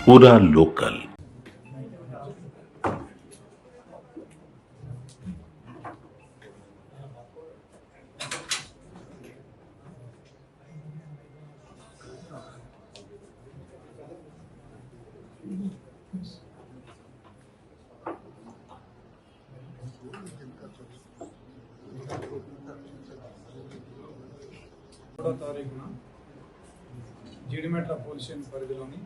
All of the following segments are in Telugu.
पूरा लोकल। తారీఖున జీడిమెట్ల పోలీస్ స్టేషన్ పరిధిలోని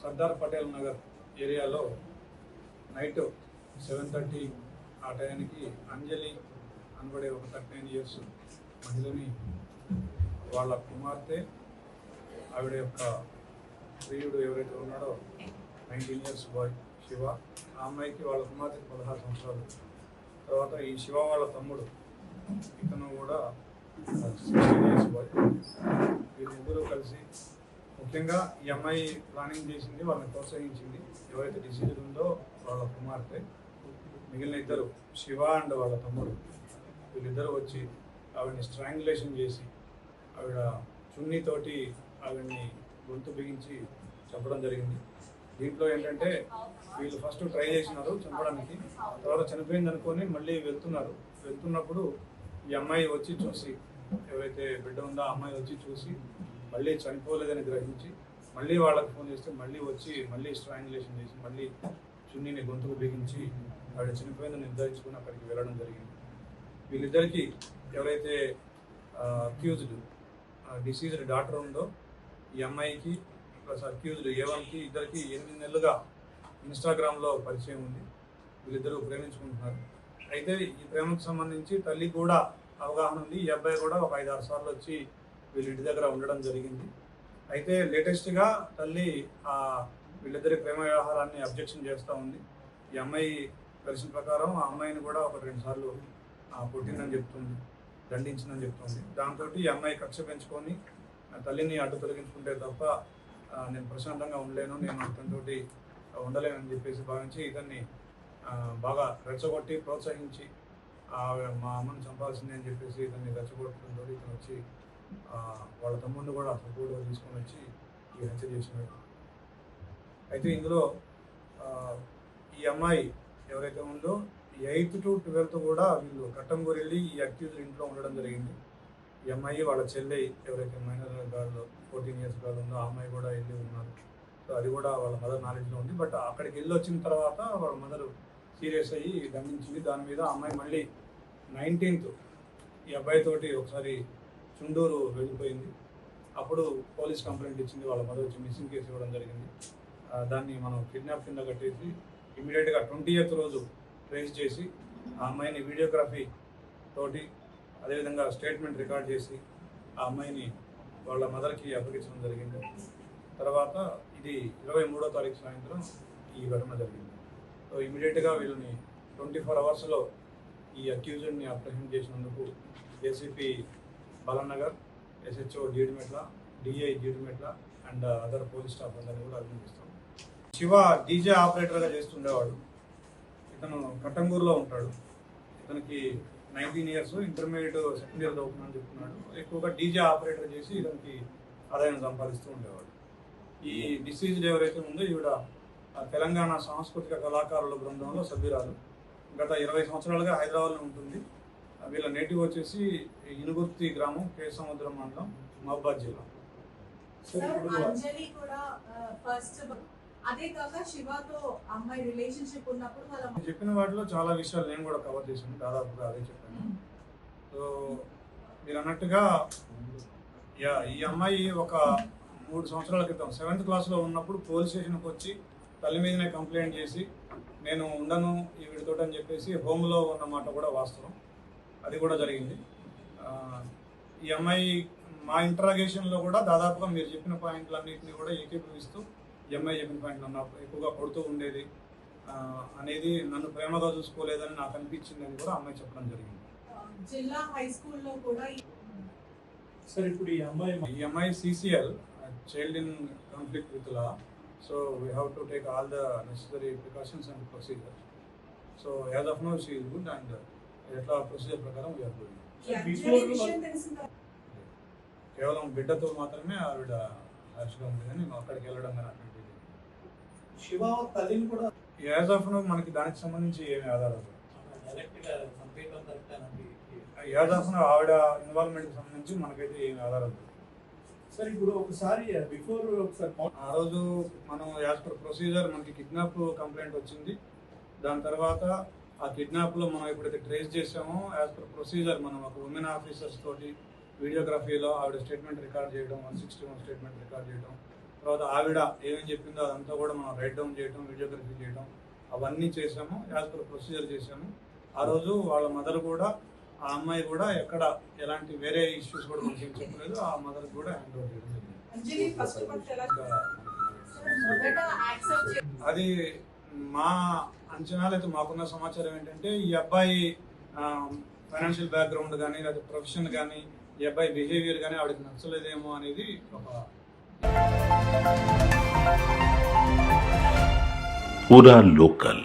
సర్దార్ పటేల్ నగర్ ఏరియాలో నైట్ 7:30 ఆ టైంకి అంజలి అనబడే ఒక 39 years మహిళని వాళ్ళ కుమార్తె ఆవిడ యొక్క ప్రియుడు ఎవరైతే ఉన్నాడో 19 years బాయ్ శివ, ఆ అమ్మాయికి వాళ్ళ కుమార్తెకి 16 సంవత్సరాలు. తర్వాత ఈ శివ వాళ్ళ తమ్ముడు ఇతను కూడా 16 years బాయ్. వీళ్ళిద్దరూ కలిసి ముఖ్యంగా ఈ అమ్మాయి ప్లానింగ్ చేసింది, వాళ్ళని ప్రోత్సహించింది ఎవరైతే డిసీజ్డ్ ఉందో వాళ్ళ కుమార్తె. మిగిలిన ఇద్దరు శివ అండ్ వాళ్ళ తమ్ముడు వీళ్ళిద్దరూ వచ్చి ఆవిడని స్ట్రాంగులేషన్ చేసి ఆవిడ చున్నీతోటి ఆవిడని గొంతు బిగించి చంపడం జరిగింది. దీంట్లో ఏంటంటే వీళ్ళు ఫస్ట్ ట్రై చేసినారు చంపడానికి, తర్వాత చనిపోయింది అనుకొని మళ్ళీ వెళ్తున్నప్పుడు ఈ అమ్మాయి వచ్చి చూసి, ఎవరైతే బిడ్డ ఉందో ఆ అమ్మాయి వచ్చి చూసి మళ్ళీ చనిపోలేదని గ్రహించి మళ్ళీ వాళ్ళకి ఫోన్ చేస్తే మళ్ళీ వచ్చి మళ్ళీ స్ట్రాంగులేషన్ చేసి మళ్ళీ చున్నీని గొంతుకు బిగించి ఆవిడ చనిపోయిందని నిర్ధారించుకుని అక్కడికి వెళ్ళడం జరిగింది. వీళ్ళిద్దరికీ ఎవరైతే అక్యూజ్డ్ డిసీజ్డ్ డాటర్ ఉందో ఈ అమ్మాయికి ప్లస్ అక్యూజ్డ్ A1కి ఇద్దరికి 8 నెలలుగా ఇన్స్టాగ్రామ్లో పరిచయం ఉంది. వీళ్ళిద్దరూ ప్రేమించుకుంటున్నారు. అయితే ఈ ప్రేమకు సంబంధించి తల్లి కూడా అవగాహన ఉంది. ఈ అబ్బాయి కూడా ఒక 5-6 సార్లు వచ్చి వీళ్ళ ఇంటి దగ్గర ఉండడం జరిగింది. అయితే లేటెస్ట్గా తల్లి వీళ్ళిద్దరి ప్రేమ వ్యవహారాన్ని అబ్జెక్షన్ చేస్తూ ఉంది. ఈ అమ్మాయి వెర్షన్ ప్రకారం ఆ అమ్మాయిని కూడా 1-2 సార్లు కొట్టిందని చెప్తుంది, దండించిందని చెప్తుంది. దాంతో ఈ అమ్మాయి కక్ష పెంచుకొని తల్లిని అడ్డు తొలగించుకుంటే తప్ప నేను ప్రశాంతంగా ఉండలేను, నేను ఇతనితోటి ఉండలేనని చెప్పేసి భావించి ఇతన్ని బాగా రెచ్చగొట్టి ప్రోత్సహించి మా అమ్మని చంపాల్సిందే అని చెప్పేసి ఇతన్ని రెచ్చగొట్టడంతో ఇతను వచ్చి వాళ్ళ తమ్ముడిని కూడా సపోర్ట్గా తీసుకొని వచ్చి ఈ హత్య చేసినాడు. అయితే ఇందులో ఈ అమ్మాయి ఎవరైతే ఉందో 8th to 12th కూడా వీళ్ళు కట్టంగూరు వెళ్ళి ఈ అక్యూజ్డ్ ఇంట్లో ఉండడం జరిగింది. ఈ అమ్మాయి వాళ్ళ చెల్లె ఎవరైతే మైనర్ గర్ల్ 14 years గర్ల్ ఉందో ఆ అమ్మాయి కూడా వెళ్ళి ఉన్నారు. సో అది కూడా వాళ్ళ మదర్ నాలెడ్జ్లో ఉంది. బట్ అక్కడికి వెళ్ళి వచ్చిన తర్వాత వాళ్ళ మదర్ సీరియస్ అయ్యి దండించింది. దాని మీద అమ్మాయి మళ్ళీ 19th ఈ అబ్బాయితోటి ఒకసారి చుండూరు వెళ్ళిపోయింది. అప్పుడు పోలీస్ కంప్లైంట్ ఇచ్చింది. వాళ్ళ మదర్ వచ్చి మిస్సింగ్ కేసు ఇవ్వడం జరిగింది. దాన్ని మనం కిడ్నాప్ కింద కట్టేసి ఇమీడియట్గా 20th రోజు ట్రేస్ చేసి ఆ అమ్మాయిని వీడియోగ్రఫీ తోటి అదేవిధంగా స్టేట్మెంట్ రికార్డ్ చేసి ఆ అమ్మాయిని వాళ్ళ మదర్కి అప్పగించడం జరిగింది. తర్వాత ఇది 23వ తారీఖు సాయంత్రం ఈ ఘటన జరిగింది. సో ఇమీడియట్గా వీళ్ళని 24 hours ఈ అక్యూజ్డ్ని అప్రహెండ్ చేసినందుకు ACP Balanagar, SHO Jeedimetla, DI Jeedimetla and other police staff అందరినీ కూడా అభినందిస్తాం. శివ డీజే ఆపరేటర్గా చేస్తుండేవాడు. ఇతను కట్టంగూరులో ఉంటాడు. ఇతనికి 19 years, ఇంటర్మీడియట్ సెకండ్ ఇయర్ చదువుతున్నాను చెప్తున్నాడు. ఎక్కువగా డీజే ఆపరేటర్ చేసి ఇతనికి ఆదాయం సంపాదిస్తూ ఉండేవాడు. ఈ డిసీజ్డ్ ఎవరైతే ఉందో ఈవిడ తెలంగాణ సాంస్కృతిక కళాకారుల బృందంలో సభ్యురాలు. గత 20 సంవత్సరాలుగా హైదరాబాద్లో ఉంటుంది. వీళ్ళ నేటివ్ వచ్చేసి ఇనుగుర్తి గ్రామం, కేసముద్రం మండలం, మహబాద్ జిల్లా. చెప్పిన వాటిలో చాలా విషయాలు నేను కూడా కవర్ చేశాను, దాదాపుగా అదే చెప్పాను. సో మీరు అన్నట్టుగా ఈ అమ్మాయి ఒక 3 సంవత్సరాల క్రితం 7th క్లాస్లో ఉన్నప్పుడు పోలీస్ స్టేషన్కి వచ్చి తల్లి మీదనే కంప్లైంట్ చేసి నేను ఉండను ఈ వీడితో అని చెప్పేసి హోమ్లో ఉన్నమాట కూడా వాస్తవం. అది కూడా జరిగింది. ఈ అమ్మాయి మా ఇంటరాగేషన్లో కూడా దాదాపుగా మీరు చెప్పిన పాయింట్లన్నింటినీ కూడా ఏకీభవిస్తూ ఈ అమ్మాయి చెప్పిన పాయింట్లు నన్ను ఎక్కువగా కొడుతూ ఉండేది అనేది, నన్ను ప్రేమగా చూసుకోలేదని నాకు అనిపించింది అని కూడా అమ్మాయి చెప్పడం జరిగింది. జిల్లా హై స్కూల్లో కూడా సార్ ఇప్పుడు ఈ అమ్మాయి CCL, child in conflict with law. So we have to take all the necessary precautions and procedures. So as of now she is good and etla procedure prakaram we are doing. విషయం తెలిసిందా? కేవలం బిడ్డతో మాత్రమే ఆవిడ రష్గా ఉంది కానీ మేము అక్కడికి వెళ్ళడం కానీ అట్లాంటిది శివ తల్లిని కూడా యాజ్ ఆఫ్ నౌ మనకి దానికి సంబంధించి ఏమి ఆధారాలు డైరెక్ట్ గా సంపేయడం కరెక్ట్ అని యాజ్ ఆఫ్ నౌ ఆవిడ ఇన్వాల్వ్మెంట్కి సంబంధించి మనకైతే ఏమి ఆధారాలు లేవు. సార్ ఇప్పుడు ఒకసారి బిఫోర్ ఒకసారి ఆ రోజు మనం యాజ్ పర్ ప్రొసీజర్ మనకి కిడ్నాప్ కంప్లైంట్ వచ్చింది. దాని తర్వాత ఆ కిడ్నాప్లో మనం ఎప్పుడైతే ట్రేస్ చేసామో యాజ్ పర్ ప్రొసీజర్ మనం ఒక ఉమెన్ ఆఫీసర్స్ తోటి వీడియోగ్రఫీలో ఆవిడ స్టేట్మెంట్ రికార్డ్ చేయడం 161 స్టేట్మెంట్ రికార్డ్ చేయడం, తర్వాత ఆవిడ ఏమేమి చెప్పిందో అదంతా కూడా మనం రైట్ డౌన్ చేయడం, వీడియోగ్రఫీ చేయడం అవన్నీ చేసాము. యాజ్ పర్ ప్రొసీజర్ చేసాము. ఆ రోజు వాళ్ళ మదర్ కూడా ఆ అమ్మాయి కూడా ఎక్కడ ఎలాంటి వేరే ఇష్యూస్ కూడా మనకి ఏం చెప్పలేదు. ఆ మదర్ కూడా హ్యాండ్ ఓవర్ చేయడం జరిగింది. అంజలి ఫస్ట్ ఫస్ట్ ఎలా ఇంకా యాక్సెప్ట్ అది మా అంచనాలు అయితే మాకున్న సమాచారం ఏంటంటే ఈ అబ్బాయి ఫైనాన్షియల్ బ్యాక్గ్రౌండ్ కానీ లేదా ప్రొఫెషన్ కానీ ఈ అబ్బాయి బిహేవియర్ కానీ ఆవిడకి నచ్చలేదేమో అనేది ఒక पूरा लोकल